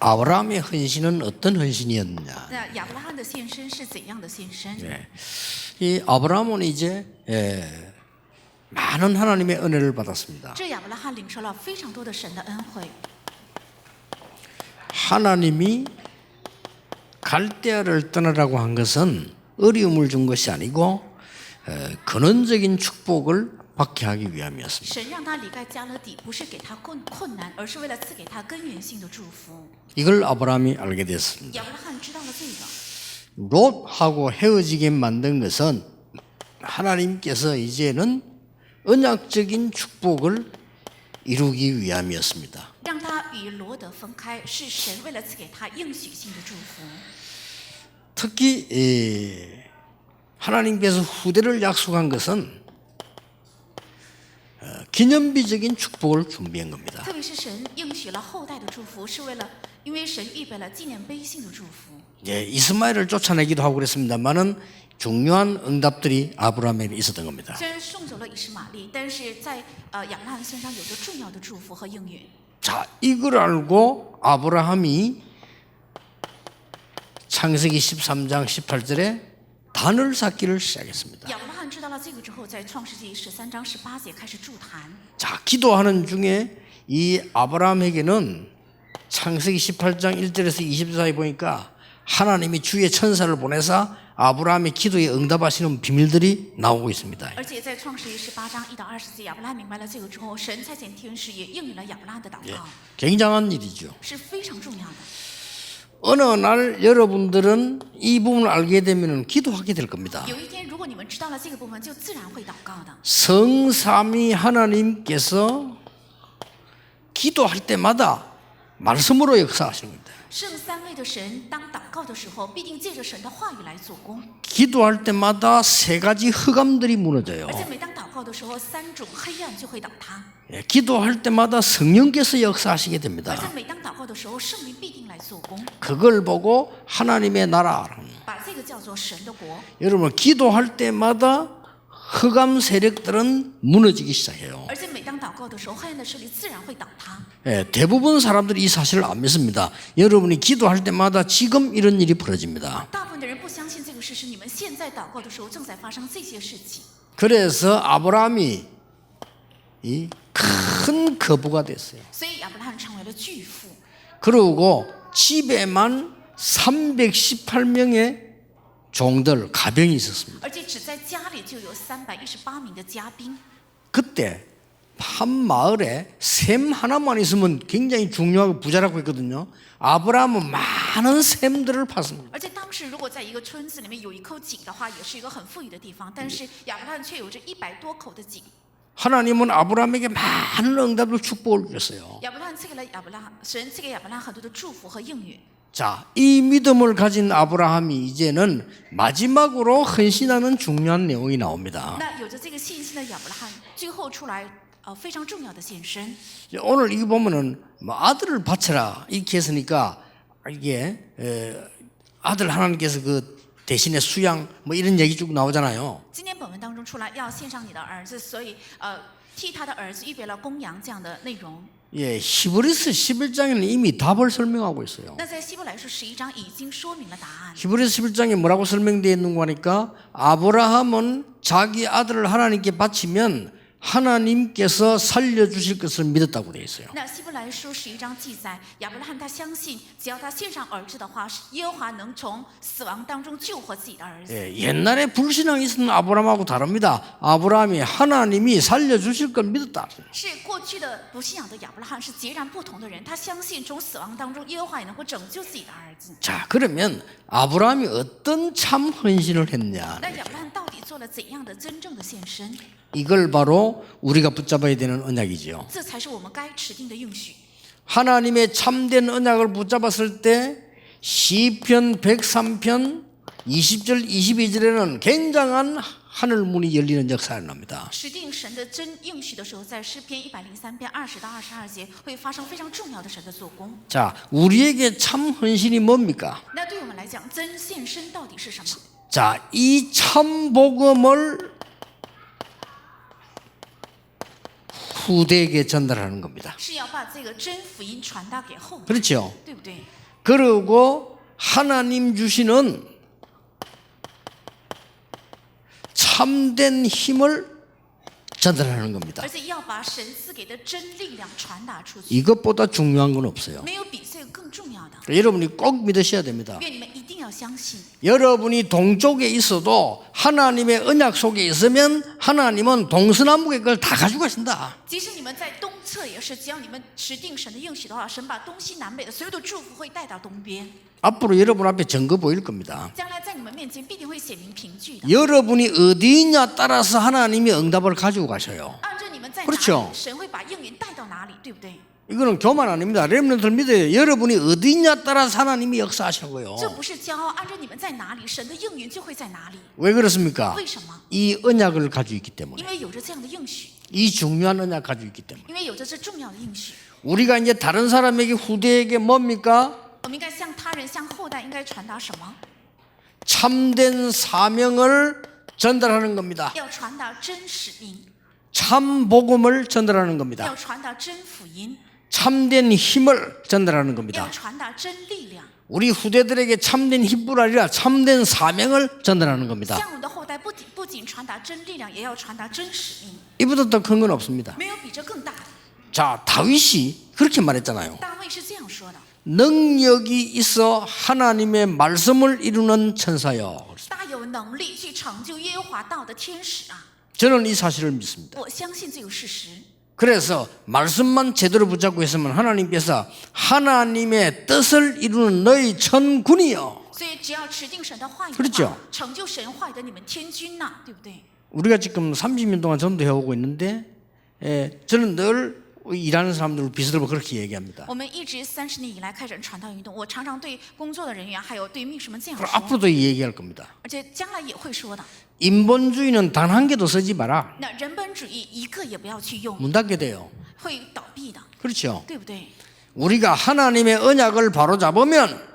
아브라함의 헌신은 어떤 헌신이었느냐? 那亚伯拉罕的献身是怎样的献身？ 이 아브라함은 이제 많은 하나님의 은혜를 받았습니다. 这亚伯拉罕领受了非常多的神的恩惠。 하나님이 갈대아를 떠나라고 한 것은 어려움을 준 것이 아니고 근원적인 축복을 받게 하기 위함이었습니다. 神让他离开加勒底，不是给他困难，而是为了赐给他根源性的祝福。 이걸 아브라함이 알게 됐습니다. 亚伯拉罕知道了这个， 롯하고 헤어지게 만든 것은 하나님께서 이제는 언약적인 축복을 이루기 위함이었습니다. 让他与罗德分开，是神为了赐给他应许性的祝福。 특히 하나님께서 후대를 약속한 것은 기념비적인 축복을 준비한 겁니다. 特别是神应许了后代的祝福，是为了因为神预备了纪念碑性的祝福。 이스마엘을 쫓아내기도 하고 그랬습니다만은 중요한 응답들이 아브라함에게 있었던 겁니다. 虽然送走了以实玛利，但是在亚伯拉罕身上有着重要的祝福和应允。 자, 이걸 알고 아브라함이 창세기 13장 18절에 단을 쌓기를 시작했습니다. 亚伯拉罕知道了这个之后，在创世纪13章18节开始筑坛。 자, 기도하는 중에 이 아브라함에게는 창세기 18장 1절에서 20절 사이 보니까 하나님이 주의 천사를 보내사 아브라함의 기도에 응답하시는 비밀들이 나오고 있습니다. 而且在创世纪18章1到20节，亚伯拉罕明白了这个之后，神差遣天使也应允了亚伯拉罕的祷告， 굉장한 일이죠. 是非常重要的。 어느 날 여러분들은 이 부분을 알게 되면 기도하게 될 겁니다. 有一天，如果你们知道了这个部分，就自然会祷告的。 성삼위 하나님께서 기도할 때마다 말씀으로 역사하시는 겁니다. 圣三位的神，当祷告的时候，必定借着神的话语来做工。 기도할 때마다 세 가지 흑암들이 무너져요. 而且每当祷告的时候，三种黑暗就会倒塌。 기도할 때마다 성령께서 역사하시게 而且 됩니다. 每当祷告的时候，圣灵必定来做工， 그걸 보고 하나님의 나라. 把这个叫做神的国。 여러분 기도할 때마다 흑암 세력들은 무너지기 시작해요. 而且每当祷告的时候，黑暗的势力自然会倒塌。 대부분 사람들이 이 사실을 안 믿습니다. 여러분이 기도할 때마다 지금 이런 일이 벌어집니다. 大部分的人不相信这个事实，你们现在祷告的时候正在发生这些事情。 그래서 아브라함이 이 큰 거부가 됐어요. 所以亚伯拉罕成为了巨富， 그리고 집에만 318명의 종들 가병이 있었습니다. 而且只在家里就有318名的家兵。 그때 한 마을에 샘 하나만 있으면 굉장히 중요하고 부자라고 했거든요. 아브라함은 많은 샘들을 팠습니다. 而且当时如果在一个村子里面有一口井的话，也是一个很富裕的地方。但是亚伯拉罕却有着100多口的井。 하나님은 아브라함에게 많은 응답을 축복을 주셨어요. 亚伯拉罕赐给了亚伯拉罕，神赐给亚伯拉罕很多的祝福和应允。 자, 이 믿음을 가진 아브라함이 이제는 마지막으로 헌신하는 중요한 내용이 나옵니다. 那有着这个信心的亚伯拉罕，最后出来非常重要的献身。 오늘 이거 보면은 뭐 아들을 바쳐라 이렇게 했으니까 이게 아들 하나님께서 그 대신에 수양 뭐 이런 얘기 쭉 나오잖아요. 今天本文当中出来要献上你的儿子，所以替他的儿子预备了公羊这样的内容。 예, 히브리서 11장에는 이미 답을 설명하고 있어요. 那在希伯来书11章已经说明了答案。 히브리서 11장에 뭐라고 설명되어 있는 거니까 아브라함은 자기 아들을 하나님께 바치면 하나님께서 살려주실 것을 믿었다고 되어 있어요. 那希伯来书11章记载，亚伯拉罕他相信，只要他献上儿子的话，耶和华能从死亡当中救活自己的儿子。 예, 옛날에 불신앙이 있었던 아브라함하고 다릅니다. 아브라함이 하나님이 살려주실 걸 믿었다. 是过去的不信仰的亚伯拉罕是截然不同的人，他相信从死亡当中耶和华也能够拯救自己的儿子。 자, 그러면 아브라함이 어떤 참 헌신을 했냐? 那亚伯拉罕到底做了怎样的真正的献身？ 이걸 바로 우리가 붙잡아야 되는 언약이죠. 这才是我们该持定的应许。 하나님의 참된 언약을 붙잡았을 때 시편 103편 20절 22절에는 굉장한 하늘 문이 열리는 역사가 납니다. 持定神的真应许的时候，在诗篇103篇20到22节会发生非常重要的神的做工。 자, 우리에게 참 헌신이 뭡니까? 那对我们来讲，真献身到底是什么？ 자, 이 참 복음을 후대에게 전달하는 겁니다. 是要把这个真福音传达给后代， 그렇죠? 对不对？ 그리고 하나님 주시는 참된 힘을 전달하는 겁니다. 而且要把神赐给的真力量传达出去， 이것보다 중요한 건 없어요. 没有比这个更重要的。 여러분이 꼭 믿으셔야 됩니다. 愿你们一定要相信， 여러분이 동쪽에 있어도 하나님의 언약 속에 있으면 하나님은 동서남북의 걸 다 가져가신다. 即使你们在东侧也是，只要你们持定神的应许的话，神把东西南北的所有的祝福会带到东边。 앞으로 여러분 앞에 증거 보일 겁니다. 将来在你们面前必定会显明凭据的。 여러분이 어디 있냐 따라서 하나님이 응답을 가지고 가셔요. 按照你们在哪 그렇죠 里，神会把应允带到哪里，对不对？ 이거는 교만 아닙니다. 렘넌트를 믿어요. 여러분이 어디 있냐 따라서 하나님이 역사하시는 거예요. 这不是骄傲，按照你们在哪里，神的应允就会在哪里。 왜 그렇습니까? 为什么？ 이 언약을 가지고 있기 때문에. 因为有着这样的应许， 이 중요한 언약 가지고 있기 때문에. 因为有着这重要的应许。 우리가 이제 다른 사람에게 후대에게 뭡니까? 我们应该向他人、向后代应该传达什么？ 참된 사명을 전달하는 겁니다. 要传达真使命， 참 복음을 전달하는 겁니다. 要传达真福音， 참된 힘을 전달하는 要 겁니다. 传达真力量。 우리 후대들에게 참된 힘뿐 아니라 참된 사명을 전달하는 겁니다. 向我们的后代不仅传达真力量，也要传达真使命。 이보다 더 큰 건 없습니다. 没有比这更大的。 자, 다윗이 그렇게 말했잖아요. 大卫是这样说的： 능력이 있어 하나님의 말씀을 이루는 천사여. 大有能力去成就耶和华道的天使啊！ 저는 이 사실을 믿습니다. 我相信这个事实。 그래서 말씀만 제대로 붙잡고 있으면 하나님께서 하나님의 뜻을 이루는 너희 천군이여. 所以只要持定神的话语的 그렇죠 话，成就神话语的你们天军呐、对不对？ 우리가 지금 30년 동안 전도해 오고 있는데 저는 늘 일하는 사람들 비서들과 그렇게 얘기합니다. 我们一直30年以来开展传道运动，我常常对工作的人员还有对秘书们这样 그리고 说， 앞으로도 얘기할 겁니다. 而且将来也会说的。 인본주의는 단 한 개도 쓰지 마라. 那人本主义一个也不要去用， 문 닫게 돼요. 会倒闭的， 그렇죠. 对不对？ 우리가 하나님의 언약을 바로잡으면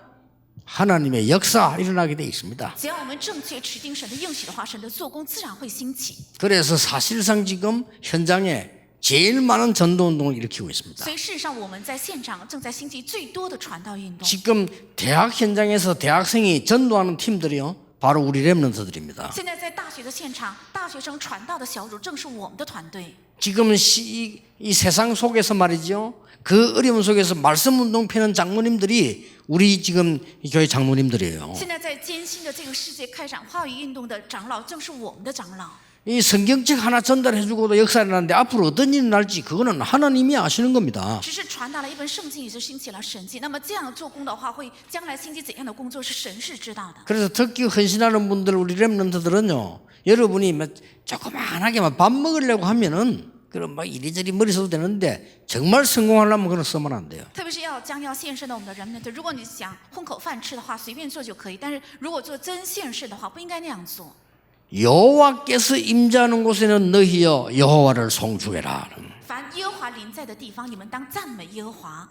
하나님의 역사 일어나게 돼 있습니다. 只要我们正确持定神的应许的话，神的做工自然会兴起。 그래서 사실상 지금 현장에 제일 많은 전도운동을 일으키고 있습니다. 所以事实上，我们在现场正在兴起最多的传道运动。 지금 대학 현장에서 대학생이 전도하는 팀들이요, 바로 우리 렘넌트들입니다. 现在在大学的现场，大学生传道的小组正是我们的团队。 지금 이 세상 속에서 말이죠, 그 어려움 속에서 말씀운동 펴는 장로님들이 우리 지금 교회 장로님들이에요. 现在在艰辛的这个世界开展话语运动的长老，正是我们的长老。 이 성경책 하나 전달해주고도 역사를 하는데 앞으로 어떤 일이 날지 그거는 하나님이 아시는 겁니다. 只是传达了一本圣经，也是兴起了神迹。那么这样做工的话，会将来兴起怎样的工作，是神是知道的。 그래서 특히 헌신하는 분들 우리 렘넌트들은요, 여러분이 막 조그만하게만 밥 먹으려고 하면은 그럼 막 이리저리 머리 써도 되는데 정말 성공하려면 그건 쓰면 안 돼요. 特别是将要献身的我们的人们，如果你想混口饭吃的话，随便做就可以；但是如果做真献身的话，不应该那样做。 여호와께서 임재하는 곳에는 너희여 여호와를 송축해라. 凡耶和华临在的地方，你们当赞美耶和华。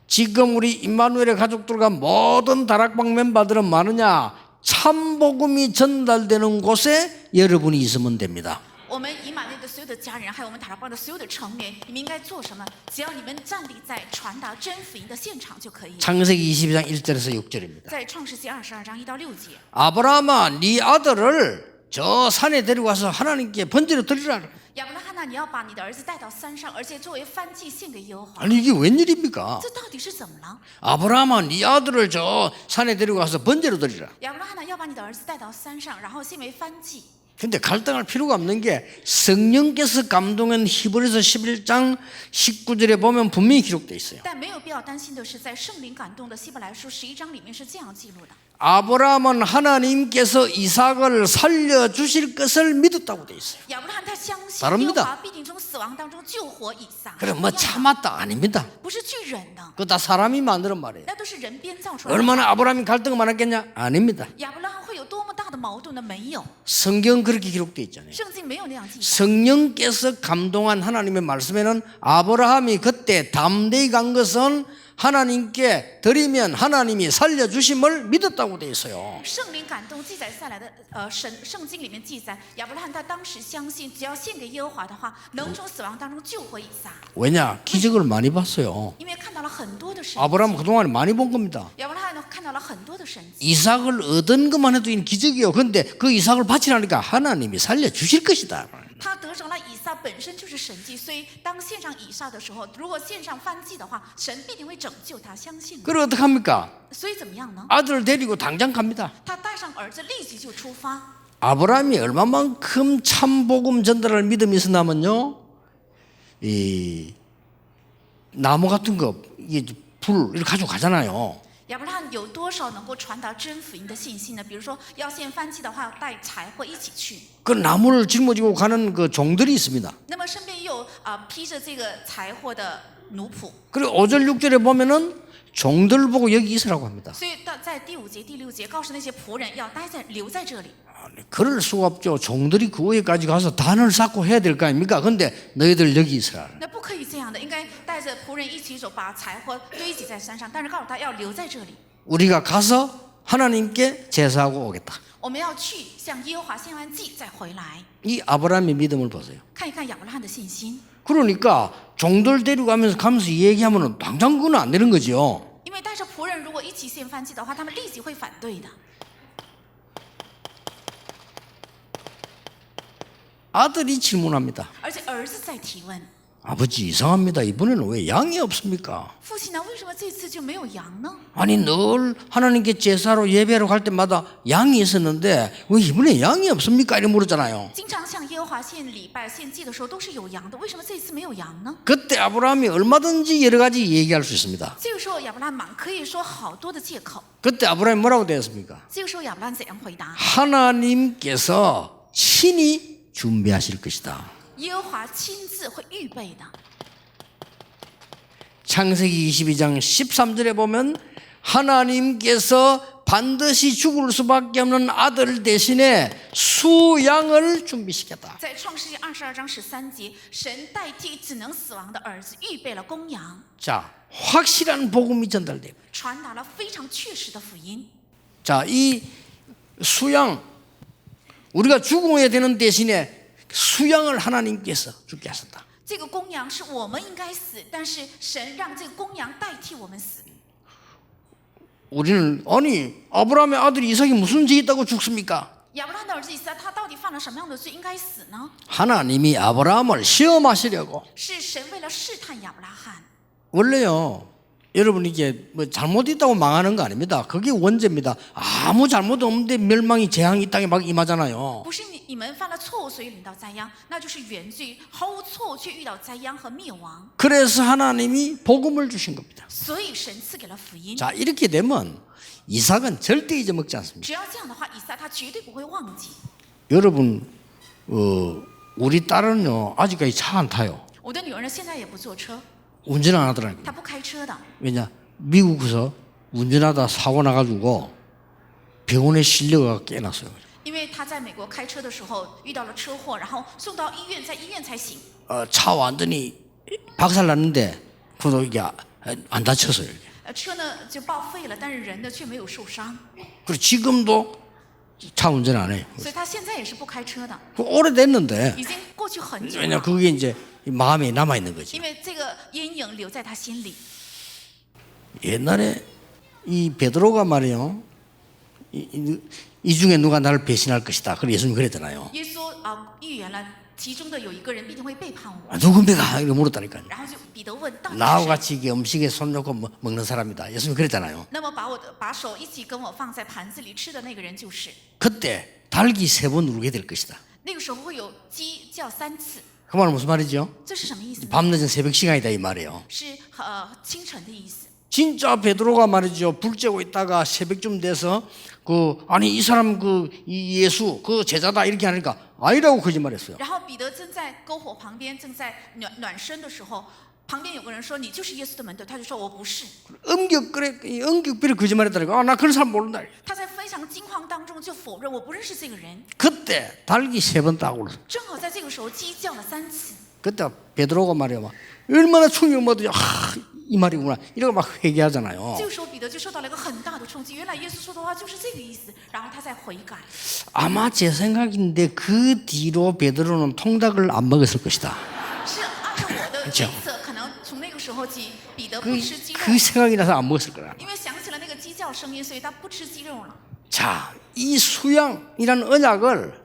지금 우리 임마누엘의 가족들과 모든 다락방 멤버들은 많으냐? 참복음이 전달되는 곳에 여러분이 있으면 됩니다. 我们以马内的所有的家人，还有我们塔拉邦的所有的成员，你们应该做什么？只要你们站立在传达真福音的现场就可以。 창세기 22장 1절에서 6절입니다. 在创世纪22章1到6节， 아브라함아 네 아들을 저 산에 데려가서 하나님께 번제로 드리라. 亚伯拉罕呐，你要把你的儿子带到山上，而且作为燔祭献给耶和华。 아니 이게 웬일입니까? 这到底是怎么了？ 아브라함아 네 아들을 저 산에 데려가서 번제로 드리라. 亚伯拉罕呐，要把你的儿子带到山上，然后献为燔祭。 근데 갈등할 필요가 없는 게 성령께서 감동한 히브리서 11장 19절에 보면 분명히 기록되어 있어요. 但没有必要担心的是，在圣灵感动的希伯来书11章里面是这样记录的： 아브라함은 하나님께서 이삭을 살려주실 것을 믿었다고 되어 있어요. 亚伯拉罕他相信 다릅니다 耶和华必定从死亡当中救活以撒。 그래 뭐 참았다 아닙니다. 不是去忍的， 그거 다 사람이 만드는 말이에요. 那都是人编造出来的。 얼마나 아브라함이 갈등 많았겠냐? 아닙니다. 亚伯拉罕会有多么大的矛盾呢？没有， 성경 그렇게 기록되어 있잖아요. 圣经没有那样记载。 성령께서 감동한 하나님의 말씀에는 아브라함이 그때 담대히 간 것은 하나님께 드리면 하나님이 살려주심을 믿었다고 돼 있어요. 圣灵感动记载下来的，圣经里面记载，亚伯拉罕他当时相信，只要献给耶和华的话，能从死亡当中救活以撒， 왜냐? 기적을 많이 봤어요. 因为看到了很多的神迹。 아브라함 그동안에 많이 본 겁니다. 亚伯拉罕呢看到了很多的神迹， 이삭을 얻은 것만 해도 기적이에요. 그런데 그 이삭을 바치라니까 하나님이 살려주실 것이다. 他得着了以撒本身就是神迹，所以当献上以撒的时候，如果献上燔祭的话，神必定会拯救他，相信。 그럼 어떡합니까? 所以怎么样呢？ 아들을 데리고 당장 갑니다. 他带上儿子，立即就出发。 아브라함이 얼마만큼 참복음 전달할 믿음이 있었냐면요, 이 나무 같은 거, 이게 불 이렇게 가지고 가잖아요. 亚伯拉罕有多少能够传达真福音的信心呢？比如说要献燔祭的话，带柴火一起去。 그 나무를 짊어지고 가는 그 종들이 있습니다. 那么身边也有披着这个柴火的奴仆。 그리고 5절 6절에 보면은 종들 보고 여기 있으라고 합니다. 所以在第5节、第6节告诉那些仆人要留在这里。 아니, 그럴 수가 없죠. 종들이 그 위에까지 가서 단을 쌓고 해야 될 거 아닙니까? 근데 너희들 여기 있으라. 那不可以这样的，应该带着仆人一起走，把柴火堆积在山上。但是告诉他要留在这里。 우리가 가서 하나님께 제사하고 오겠다. 我们要去向耶和华献完祭再回来。 이 아브라함의 믿음을 보세요. 看一看亚伯拉罕的信心。 그러니까 종들 데리고 가면서 얘기하면 당장 그건 안 되는 거죠. 因为带着仆人如果一起献燔祭的话，他们立即会反对的。 아들이 질문합니다. 而且儿子在提问： 아버지 이상합니다. 이번에는 왜 양이 없습니까? 父亲呢？为什么这次就没有羊呢？ 아니 늘 하나님께 제사로 예배하러 갈 때마다 양이 있었는데 왜 이번에 양이 없습니까? 이렇게 물었잖아요. 经常向耶和华献礼拜、献祭的时候都是有羊的，为什么这次没有羊呢？ 그때 아브라함이 얼마든지 여러 가지 얘기할 수 있습니다. 这个时候亚伯拉罕可以说好多的借口。 그때 아브라함이 뭐라고 되었습니까? 这个时候亚伯拉罕怎样回答？ 하나님께서 친히 준비하실 것이다. 耶和华亲自会预备的。 창세기 22장 13절에 보면 하나님께서 반드시 죽을 수밖에 없는 아들 대신에 수양을 준비시켰다. 在创世纪22章13节，神代替只能死亡的儿子预备了公羊， 자, 확실한 복음이 전달돼요. 传达了非常确实的福音。 자, 이 수양 우리가 죽어야 되는 대신에 수양을 하나님께서 죽게 하셨다. 这个公羊是我们应该死，但是神让这个公羊代替我们死。 우리는 아니 아브라함의 아들이 이삭이 무슨 죄 있다고 죽습니까? 亚伯拉罕的儿子以撒，他到底犯了什么样的罪，应该死呢？ 하나님이 아브라함을 시험하시려고. 是神为了试探亚伯拉罕。 원래요. 여러분 이게 뭐 잘못했다고 망하는 거 아닙니다. 그게 원죄입니다. 아무 잘못 없는데 멸망이 재앙이 이 땅에 막 임하잖아요. 不是你们犯了错误，所以领到灾殃，那就是原罪。毫无错误却遇到灾殃和灭亡， 그래서 하나님이 복음을 주신 겁니다. 所以神赐给了福音。 자, 이렇게 되면 이삭은 절대 잊어먹지 않습니다. 只要这样的话，以撒他绝对不会忘记。 여러분, 우리 딸은요 아직까지 차 안 타요. 我的女儿呢，现在也不坐车， 운전 안 하더라고요. 她不开车的。 왜냐? 미국에서 운전하다 사고 나가지고 병원에 실려가 깨났어요. 因为她在美国开车的时候遇到了车祸，然后送到医院，在医院才醒。 차 완전히 박살났는데 그래도 이게 안 다쳤어요. 车呢就报废了，但是人呢却没有受伤， 그리고 지금도 차 운전 안 해요. 所以她现在也是不开车的， 오래됐는데 已经过去很久 왜냐 了。 그게 이제 마음에 남아 있는 거지. 因为这个阴影留在她心里。 옛날에 이 베드로가 말이요. 이 중에 누가 나를 배신할 것이다. 그래 예수님 그랬잖아요. 耶稣预言了其中的有一个人必定会背叛我。 누굽니까? 이렇게 물었다니까요. 然后就彼得问到底 나하고 是谁？ 같이 이게 음식에 손 놓고 먹는 사람이다. 예수님 그랬잖아요. 那么把手一起跟我放在盘子里吃的那个人就是。 그때 닭이 3번 울게 될 것이다. 那个时候会有鸡叫3次， 그 말은 무슨 말이죠? 这是什么意思呢？ 밤늦은 새벽 시간이다 이 말이에요. 是清晨的意思。 진짜 베드로가 말이죠. 불 쬐고 있다가 새벽쯤 돼서 아니 이 사람 이 예수 그 제자다 이렇게 하니까 아니라고 거짓말했어요. 然后彼得正在篝火旁边，正在暖身的时候，旁边有个人说：“你就是耶稣的门徒。”他就说：“我不是。 엄격비를 거짓말했다니까. 나 그런 사람 모른다. ”他在非常惊慌当中就否认：“我不认识这个人。 그때 닭이 3번 딱 울었어. ”正好在这个时候，鸡叫了3次。 그때 베드로가 말이야. 얼마나 충격 먹었지. 이 말이구나. 이러고 막 회개하잖아요. 这个时候彼得就受到了一个很大的冲击，原来耶稣说的话就是这个意思，然后他再悔改。 아마 제 생각인데 그 뒤로 베드로는 통닭을 안 먹었을 것이다. 是按照我的预测，可能从那个时候起，彼得不 그, 吃鸡肉， 그 생각이 나서 안 먹었을 거라. 因为想起了那个鸡叫声音，所以他不吃鸡肉了。 자, 이 수양이라는 언약을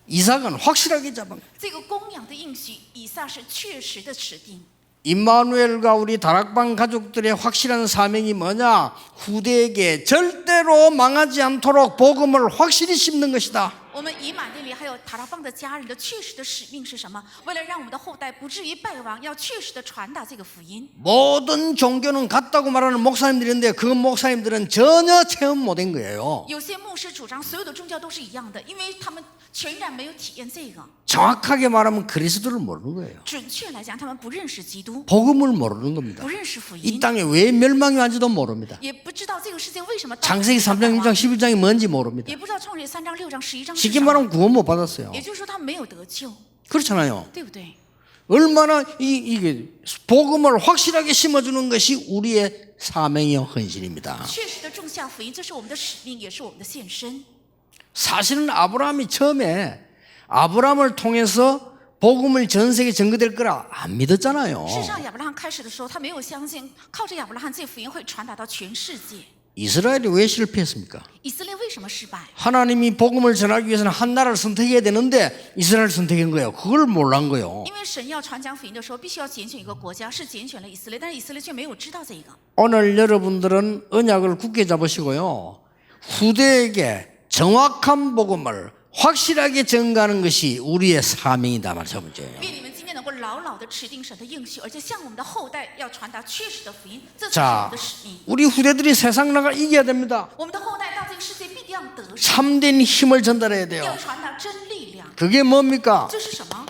이삭은 확실하게 잡은 거예요. 这个供养的应许，以撒是确实的指定。 임마누엘과 우리 다락방 가족들의 확실한 사명이 뭐냐? 후대에게 절대로 망하지 않도록 복음을 확실히 심는 것이다. 我们以马内利还有塔拉邦的家人的确实的使命是什么？为了让我们的后代不至于败亡，要确实的传达这个福音。 모든 종교는 같다고 말하는 목사님들인데 그 목사님들은 전혀 체험 못한 거예요. 有些牧师主张所有的宗教都是一样的，因为他们全然没有体验这个。 정확하게 말하면 그리스도를 모르는 거예요. 准确来讲，他们不认识基督， 복음을 모르는 겁니다. 不认识福 이 音， 땅에 왜 멸망이 왔는지도 모릅니다. 也不知道这个世界为什么到 창세기 3장, 6장, 11장이 뭔지 모릅니다. 也不知道创世3章、6章、11章是 쉽게 什么。 말하면 구원 못 받았어요. 也就是说，他没有得救， 그렇잖아요. 对不对？ 얼마나 이게 복음을 확실하게 심어주는 것이 우리의 사명이요 헌신입니다. 确实的种下福音，这是我们的使命，也是我们的献身。 사실은 아브라함이 처음에 아브라함을 통해서 복음을 전 세계에 전거될 거라 안 믿었잖아요. 事实上，亚伯拉罕开始的时候，他没有相信靠着亚伯拉罕这福音会传达到全世界。 이스라엘이 왜 실패했습니까? 以色列为什么失败？ 하나님이 복음을 전하기 위해서는 한 나라를 선택해야 되는데 이스라엘을 선택한 거예요. 그걸 몰란 거예요. 因为神要传讲福音的时候，必须要拣选一个国家，是拣选了以色列，但是以色列却没有知道这个。 오늘 여러분들은 언약을 굳게 잡으시고요. 후대에게 정확한 복음을 확실하게 전가하는 것이 우리의 사명이다 말 첫 번째예요. 愿你们今天能够牢牢的持定神的应许，而且向我们的后代要传达确实的福音，这才是我 자, 们的使命。 우리 후대들이 세상 나가 이겨야 됩니다. 我们的后代到这个世界必定要得胜， 참된 힘을 전달해야 돼요. 要传达真力量。 그게 뭡니까? 这是什么？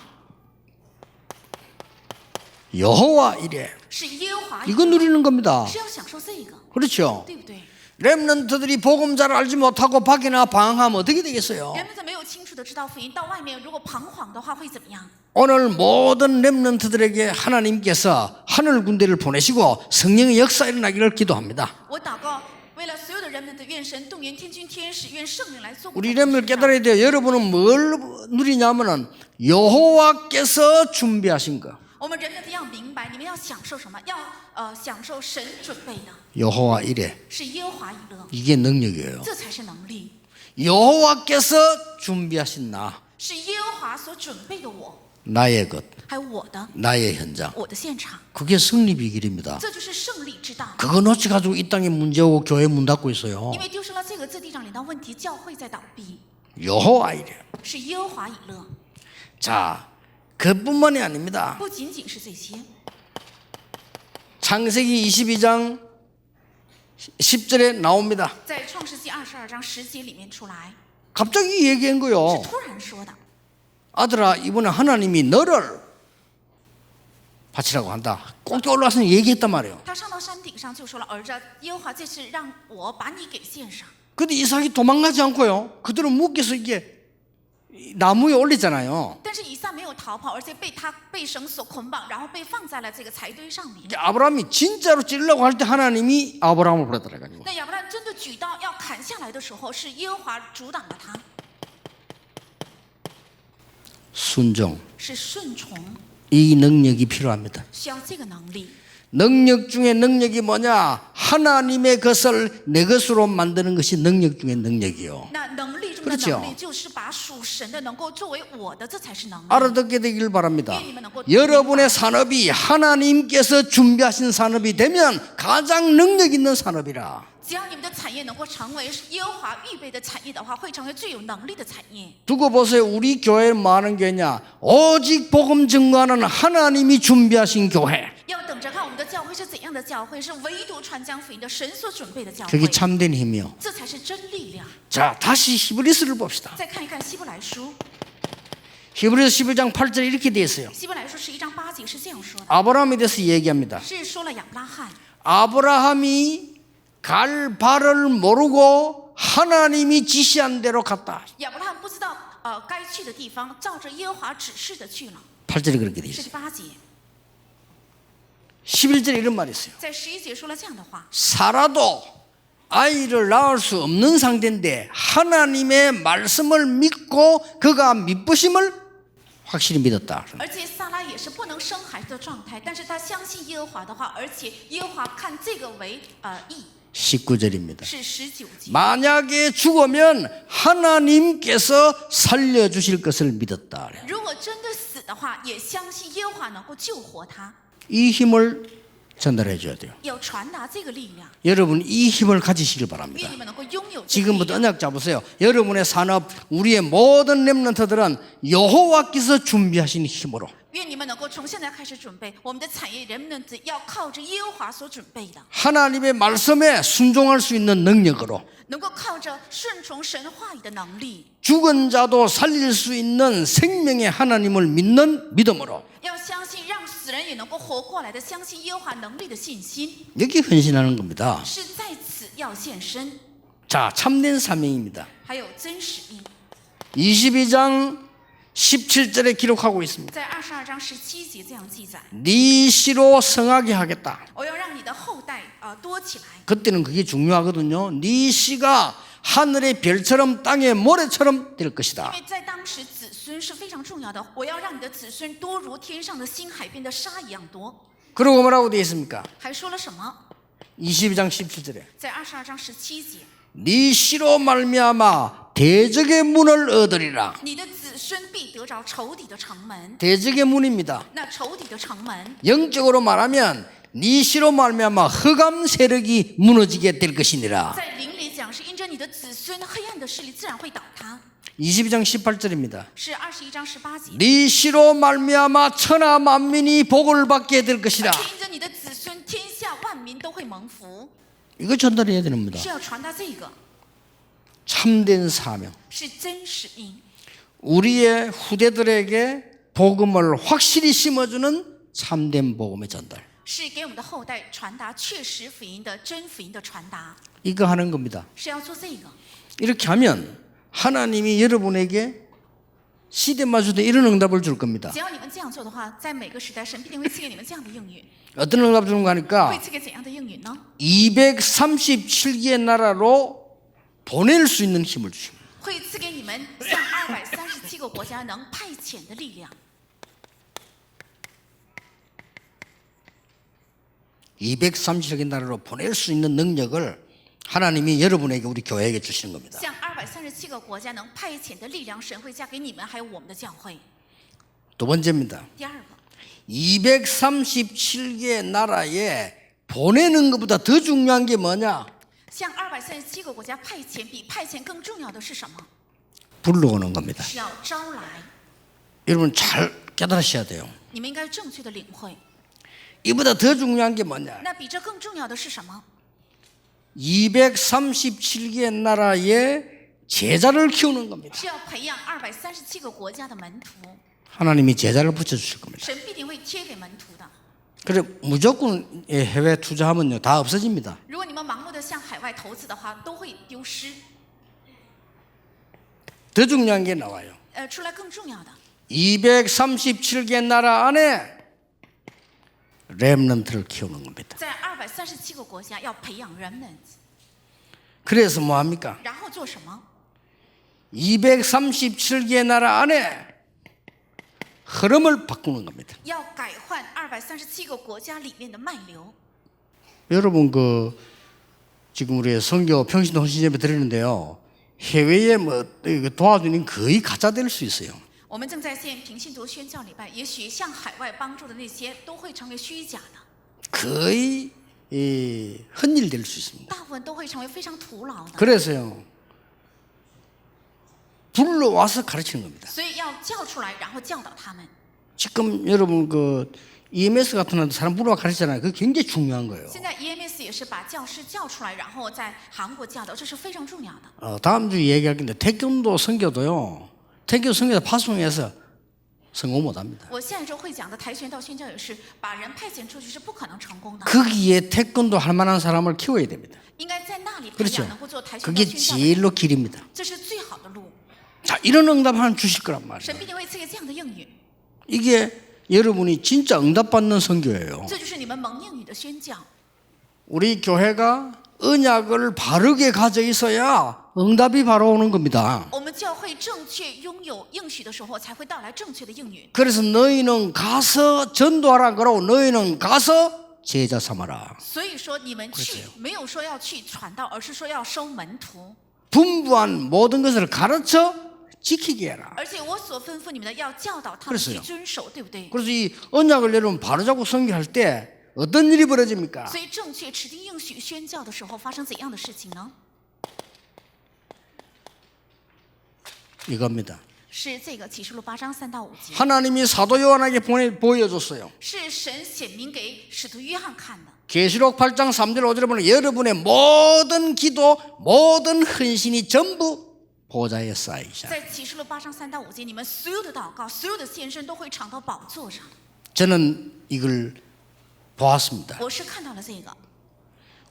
여호와 이래. 是耶和华， 이거 누리는 겁니다. 是要享受这个， 그렇죠? 对不对？ 렘넌트들이 복음 잘 알지 못하고 밖에나 방황하면 어떻게 되겠어요? 人们在没有清楚的知道福音，到外面如果彷徨的话，会怎么样？ 오늘 모든 렘넌트들에게 하나님께서 하늘 군대를 보내시고 성령의 역사 일어나기를 기도합니다. 我祷告，为了所有的人们的愿神动员天军天使，愿圣灵来做工。 우리 렘을 깨달아야 돼요. 여러분은 뭘 누리냐면은 여호와께서 준비하신 거. 我们人们要明白，你们要享受什么？要享受神准备的， 여호와 이래. 是耶和华以乐， 이게 능력이에요. 这才是能力， 여호와께서 준비하신 나, 是耶和华所准备的我， 나의 것, 还有我的 나의 현장. 我的现场， 그게 승리 비결입니다. 这就是胜利之道。 그거 놓쳐가지고 이 땅에 문제 오고 교회 문 닫고 있어요. 因为丢失了这个，这地上领到问题，教会在倒闭， 여호와 이래. 是耶和华以乐， 자, 그뿐만이 아닙니다. 不仅仅是这些。 창세기 22장 10절에 나옵니다. 在创世纪22章10节里面出来， 갑자기 얘기한 是 거요. 突然说的。 아들아, 이번에 하나님이 너를 바치라고 한다. 꼭 올라와서 얘기했단 말이에요. 他上到山顶上就说了：“儿子，耶和华这次让我把你给献上。 근데 이삭이 도망가지 않고요. 그대로 묶여서 이게 나무에 올리잖아요. 但是以撒没有逃跑，而且被绳索捆绑，然后被放在了这个柴堆上面。 아브라함이 진짜로 찌르려고 할 때 하나님이 아브라함을 불러들어가지고 那亚伯拉罕真的举刀要砍下来的时候，是耶和华阻挡了他， 순종, 是顺从， 이 능력이 필요합니다. 需要这个能力。 능력 중에 능력이 뭐냐? 하나님의 것을 내 것으로 만드는 것이 능력 중에 능력이요. 那能力中的 그렇죠 能力，就是把属神的能够作为我的，这才是能力。 알아듣게 되길 바랍니다. 예, 여러분의 산업이 하나님께서 준비하신 산업이 되면 가장 능력 있는 산업이라. 只要你们的产业能够成为耶和华预备的产业的话，会成为最有能力的产业。 두고 보세요. 우리 교회는 뭐 하는 교회냐? 오직 복음 증거하는 하나님이 준비하신 교회. 要等着看我们的教会是怎样的教会，是唯独传讲福音的神所准备的教 그게 会， 참된 힘이요. 这才是真力量。 자, 다시 히브리서를 봅시다. 再看一看希伯来书， 히브리서 11장 8절에 이렇게 되어 있어요. 希伯来书11章8节是这样说的， 아브라함에 대해서 얘기합니다. 是说了亚伯拉罕。 아브라함이 갈 바를 모르고 하나님이 지시한 대로 갔다. 亚伯拉罕不知道该去的地方，照着耶和华指示的去了， 8절에 그렇게 되어 是 있어요. 第8节。 11절에 이런 말이 있어요. 在11节说了这样的话： 살아도 아이를 낳을 수 없는 상태인데 하나님의 말씀을 믿고 그가 미쁘심을 확실히 믿었다. 而且撒拉也是不能生孩子的状态，但是他相信耶和华的话，而且耶和华看这个为义。 19절입니다. 是19节。 만약에 죽으면 하나님께서 살려주실 것을 믿었다. 如果真的死的话，也相信耶和华能够救活他， 이 힘을 전달해 줘야 돼요. 要传达这个力量。 여러분 이 힘을 가지시길 愿 바랍니다. 你们能够拥有这个力 지금부터 量。 언약 잡으세요. 여러분의 산업, 우리의 모든 렘넌트들은 여호와께서 준비하신 힘으로 愿你们能够从现在开始准备，我们的产业人们要靠着耶和华所准备的， 하나님의 말씀에 순종할 수 있는 능력으로 能够靠着顺从神话语的能力， 죽은 자도 살릴 수 있는 생명의 하나님을 믿는 믿음으로 要相信让死人也能够活过来的，相信耶和华能力的信心， 여기 헌신하는 겁니다. 是在此要献身。 자, 참된 사명입니다. 还有真使命， 22장 17절에 기록하고 있습니다. 在22章17节这样记载： 네 씨로 성하게 하겠다. 我要让你的后代多起来。 그때는 그게 중요하거든요. 네 씨가 하늘의 별처럼 땅의 모래처럼 될 因 것이다. 为在当时子孙是非常重要的，我要让你的子孙多如天上的星，海边的沙一样多。 그리고 뭐라고 되어 있습니까? 还说了什么？ 22장 17절에 在22章17节， 네 씨로 말미암아 대적의 문을 얻으리라. 你的子孙必得着仇敌的城门。 대적의 문입니다. 那仇敌的城门， 영적으로 말하면 네 씨로 말미암아 흑암 세력이 무너지게 될 것이니라. 在灵里讲是因着你的子孙，黑暗的势力自然会倒塌。 22장 18절입니다. 是21章18节， 네 씨로 말미암아 천하 만민이 복을 받게 될 것이라. 而且因着你的子孙，天下万民都会蒙福， 이거 전달해야 됩니다. 是要传达这个， 참된 사명. 是真使命， 우리의 후대들에게 복음을 확실히 심어주는 참된 복음의 전달. 是给我们的后代传达确实福音的真福音的传达， 이거 하는 겁니다. 是要做这个。 이렇게 하면 하나님이 여러분에게 시대마저도 이런 응답을 줄 겁니다. 只要你们这样做的话，在每个时代，神必定会赐给你们这样的应允。 어떤 응답 주는 거 会 하니까 赐给怎样的应允呢？ 237개의 나라로 보낼 수 있는 힘을 주십니다. 会赐给你们向237个国家能派遣的力量。 237개 나라로 보낼 수 있는 능력을 하나님이 여러분에게 우리 교회에게 주시는 겁니다. 向237个国家能派遣的力量，神会加给你们，还有我们的教会。 두 번째입니다. 第二个， 237개 나라에 보내는 것보다 더 중요한 게 뭐냐? 向237个国家派遣，比派遣更重要的是什么？ 불러오는 겁니다. 是要招来。 여러분 잘 깨달으셔야 돼요. 你们应该正确的领会。 이보다 더 중요한 게 뭐냐? 那比这更重要的是什么？ 237개 나라에 제자를 키우는 겁니다. 是要培养237个国家的门徒。 하나님이 제자를 붙여주실 겁니다. 神必定会贴给门徒的。 그래 무조건 해외 투자하면요 다 없어집니다. 如果你们盲目的向海外投资的话，都会丢失。 더 중요한 게 나와요. 出来更重要的， 237개 나라 안에 렘넌트를 키우는 겁니다. 在237个国家要培养人们， 그래서 뭐 합니까? 然后做什么？ 237개 나라 안에 흐름을 바꾸는 겁니다. 要改换237个国家里面的脉流。 여러분 지금 우리 선교 평신 헌신예배 드리는데요. 해외에 뭐 도와주는 거의 가짜 될 수 있어요. 我们正在线平信徒宣教礼拜，也许向海外帮助的那些都会成为虚假的， 거의 헛일 될 수 있습니다. 大部分都会成为非常徒劳的。 그래서요. 불러와서 가르치는 겁니다. 所以要叫出来，然后教导他们。 지금 여러분 EMS 같은 데도 사람 불러와 가르치잖아요. 그게 굉장히 중요한 거예요. 现在 EMS 也是把教师叫出来，然后在韩国教导，这是非常重要的。 다음 주에 얘기할 건데 태권도 선교도요. 태권도 선교도 파송해서 성공 못합니다. 我下一周会讲的跆拳道宣教也是，把人派遣出去是不可能成功的。 거기에 태권도 할 만한 사람을 키워야 됩니다. 应该在那里培 그렇죠. 养能够做跆拳道 그게 宣教的人， 제일로 길입니다. 这是最好的路。 자, 이런 응답 하나 주실 거란 말이에요. 神必定会赐给这样的应允。 이게 여러분이 진짜 응답받는 선교예요. 这就是你们蒙应许的宣教。 우리 교회가 언약을 바르게 가져 있어야 응답이 바로 오는 겁니다. 我们教会正确拥有应许的时候，才会到来正确的应允。 그래서 너희는 가서 전도하라 그러고 너희는 가서 제자 삼아라. 所以说你们去，没有说要去传道，而是说要收门徒。 분부한 모든 것을 가르쳐 지키게 해라. 而且我所吩咐你们的，要教导他们去遵守，对不对？ 그래서 이 언약을 여러분 바로잡고 선교할 때 어떤 일이 벌어집니까? 所以正确持定应许宣教的时候，发生怎样的事情呢？ 이겁니다. 是这个启示录8章3到5节， 하나님이 사도 요한에게 보여줬어요. 是神显明给使徒约翰看的。 계시록 8장 3절 5절에 보면 여러분의 모든 기도 모든 헌신이 전부 보좌에 쌓이자. 在启示录8章3到5节，你们所有的祷告、所有的献身都会尝到宝座上。 저는 이걸 보았습니다. 我是看到了这个，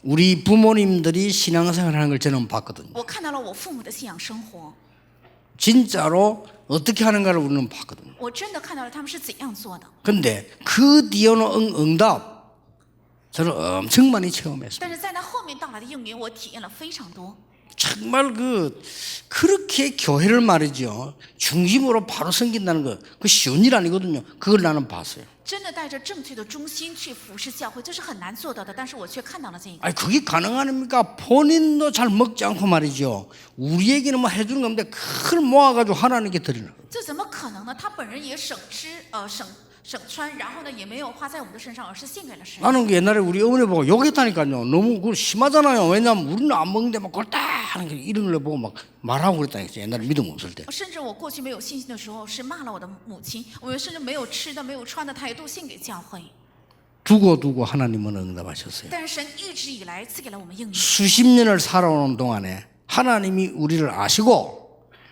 우리 부모님들이 신앙생활하는 걸 저는 봤거든요. 我看到了我父母的信仰生活， 진짜로 어떻게 하는가를 우리는 봤거든요. 我真的看到了他们是怎样做的。 근데 그 뒤에 오는 응답 저는 엄청 많이 체험했습니다. 但是在那后面到来的应允，我体验了非常多。 정말 그렇게 교회를 말이죠. 중심으로 바로 섬긴다는 거, 그 쉬운 일 아니거든요. 그걸 나는 봤어요. 真的带着正确的中心去服侍教会，这是很难做到的，但是我却看到了这个。 아니 그게 가능하니까 본인도 잘 먹지 않고 말이죠. 우리에게는 뭐 해주는 건데 그걸 모아가지고 하나님께 드리는 거예요. 这怎么可能呢？他本人也省吃，省穿，然后呢也没有花在我们的身上，而是献给了神。 나는 그 옛날에 우리 어머니 보고 욕했다니까요. 너무 그거 심하잖아요. 왜냐하면 우리는 안 먹는데 막 꼴딱 하는 게 이런 걸 보고 막 말하고 그랬다니까. 옛날에 믿음 없을 때. 甚至我过去没有信心的时候，是骂了我的母亲。我们甚至没有吃的、没有穿的，他也都献给教会。 두고 하나님은 응답하셨어요. 但是神一直以来赐给了我们应允。 수십 년을 살아오는 동안에 하나님이 우리를 아시고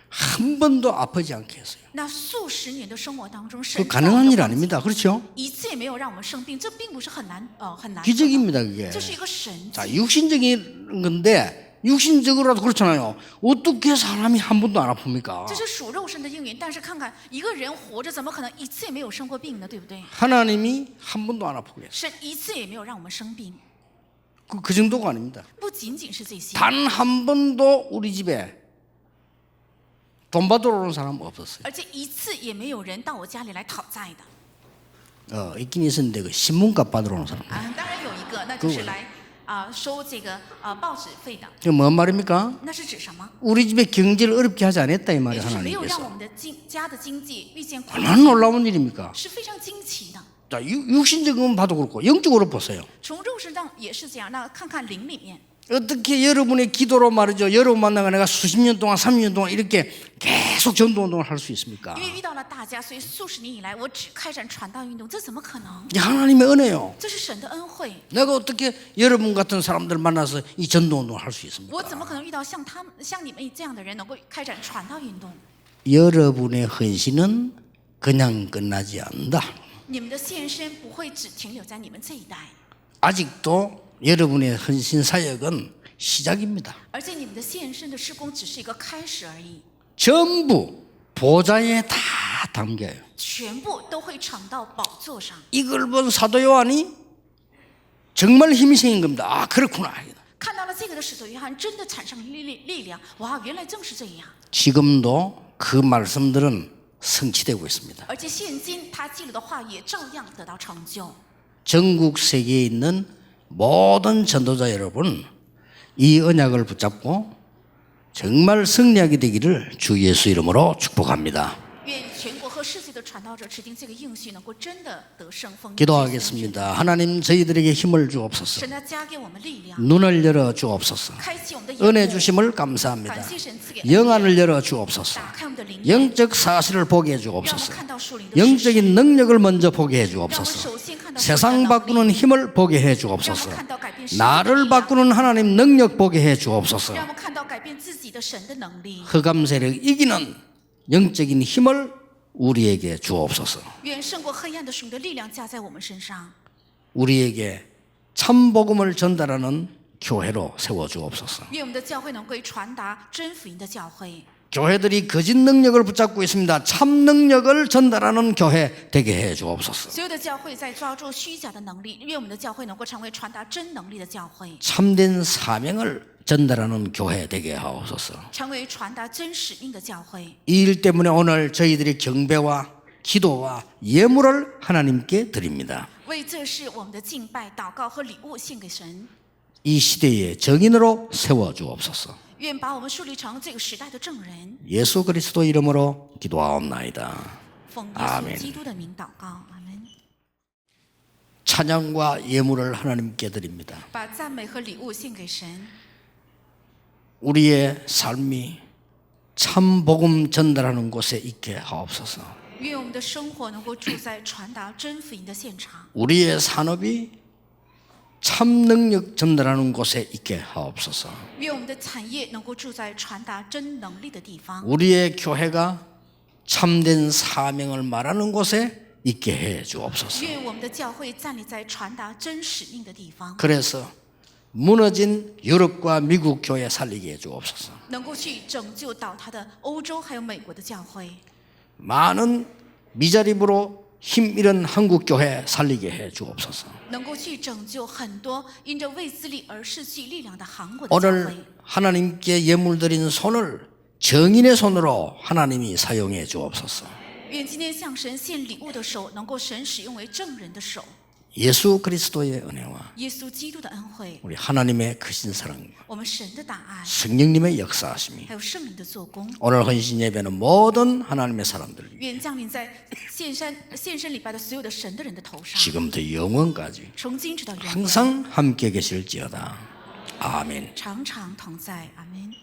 한 번도 아프지 않게 했어요. 那数十年的生活当中， 그 神 가능한 일 아닙니다. 그렇죠? 一次也没有让我们生病，这并不是很难很难。 기적입니다, 그게. 这是一个神迹。 자, 육신적인 건데 육신적으로라도 그렇잖아요. 어떻게 사람이 한 번도 안 아픕니까? 这是属肉身的应允，但是看看一个人活着，怎么可能一次也没有生过病呢？对不对？ 하나님이 한 번도 안 아프게 했어요. 神一次也没有让我们生病， 그 정도가 아닙니다. 不仅仅是这些， 단 한 번도 우리 집에 돈 받으러 오는 사람 없었어요. 而且一次也没有人到我家里来讨债的。 있긴 있었는데 그 신문값 받으러 오는 사람. 当然有一个，那就是来收这个报纸费的。 그게 뭔 말입니까? 那是指什么？ 우리 집의 경제를 어렵게 하지 않았다 이 也 말이에요. 就是没有让 하나님께서. 我们的家的经济遇见困 얼마나 难， 놀라운 일입니까? 是非常惊奇的。 자, 육신적인 봐도 그렇고 영적으로 보세요. 从肉身上也是这样，那看看灵里面， 어떻게 여러분의 기도로 말이죠. 여러분 만나가 내가 수십 년 동안 30년 동안 이렇게 계속 전도 운동을 할 수 있습니까? 因为遇到了大家，所以数十年以来我只开展传道运动，这怎么可能？ 이 하나님의 은혜요. 这是神的恩惠。 내가 어떻게 여러분 같은 사람들 만나서 이 전도 운동을 할 수 있습니까? 我怎么可能遇到像你们这样的人，能够开展传道运动？ 여러분의 헌신은 그냥 끝나지 않는다. 你们的献身不会只停留在你们这一代， 아직도 여러분의 헌신 사역은 시작입니다. 而且你们的献身的施工只是一个开始而已， 전부 보좌에 다 담겨요. 全部都会尝到宝座上。 이걸 본 사도 요한이 정말 힘이 생긴 겁니다. 아, 그렇구나. 看到了这个的使徒约翰真的产生了力量，哇，原来正是这样。 지금도 그 말씀들은 성취되고 있습니다. 而且现今他记录的话也照样得到成就。 전국 세계에 있는 모든 전도자 여러분, 이 언약을 붙잡고 정말 승리하게 되기를 주 예수 이름으로 축복합니다. 愿全国和世界的传道者持定这个应许，能够真的得胜丰盛。 기도하겠습니다. 하나님 저희들에게 힘을 주옵소서. 神要加给我们力量， 눈을 열어 주옵소서. 开启我们的 은혜 眼目， 주심을 감사합니다. 感谢神赐给 영안을 열어 주옵소서. 打开我们的灵眼， 영적 사실을 보게 해 让我们 주옵소서. 看到属灵的事实， 영적인 능력을 먼저 보게 해 让我们 주옵소서. 首先看到 세상 神的能力， 바꾸는 힘을 보게 해 让我 주옵소서. 们看到改变世界的 나를 力量， 바꾸는 하나님 능력 보게 해 주옵소서. 让我们看到改变自己的神的能力。 흑암 세력 이기는 영적인 힘을 우리에게 주옵소서. 愿胜过黑暗的属灵的力量加在我们身上， 우리에게 참 복음을 전달하는 교회로 세워 주옵소서. 愿我们的教会能够传达真福音的教会。 교회들이 거짓 능력을 붙잡고 있습니다. 참 능력을 전달하는 교회 되게 해 주옵소서.所有的教会在抓住虚假的能力，愿我们的教会能够成为传达真能力的教会， 참된 사명을 전달하는 교회 되게 하옵소서. 成为传达真使命的教会。 이 일 때문에 오늘 저희들이 경배와 기도와 예물을 하나님께 드립니다. 为这事，我们的敬拜、祷告和礼物献给神。 이 시대의 정인으로 세워 주옵소서. 愿把我们树立成这个时代的证人。 예수 그리스도 이름으로 기도하옵나이다. 奉耶 아멘 稣基督的名祷告，阿门。 찬양과 예물을 하나님께 드립니다. 把赞美和礼物献给神。 우리의 삶이 참 복음 전달하는 곳에 있게 하옵소서. 愿我们的生活能够住在传达真福音的现场。 우리의 산업이 참 능력 전달하는 곳에 있게 하옵소서. 愿我们的产业能够住在传达真能力的地方。 우리의 교회가 참된 사명을 말하는 곳에 있게 해 주옵소서. 愿我们的教会站立在传达真使命的地方， 그래서 무너진 유럽과 미국 교회 살리게 해 주옵소서. 能够去拯救倒塌的欧洲还有美国的教会， 많은 미자립으로 힘 잃은 한국 교회 살리게 해 주옵소서. 能够去拯救很多因着为自立而失去力量的韩国的教 오늘 会。 하나님께 예물 드린 손을 정인의 손으로 하나님이 사용해 주옵소서. 愿今天向神献礼物的手，能够神使用为证人的手。 예수 그리스도의 은혜와 耶稣基督的恩惠， 우리 하나님의 크신 사랑과 我们神的大爱， 성령님의 역사하심이 还有圣灵的做工， 오늘 헌신 예배는 모든 하나님의 사람들 위해 愿降临在献身礼拜的所有的神的人的头上， 지금부터 영원까지 从今直到永远， 항상 함께 계실지어다. 아멘. 常常同在。阿门。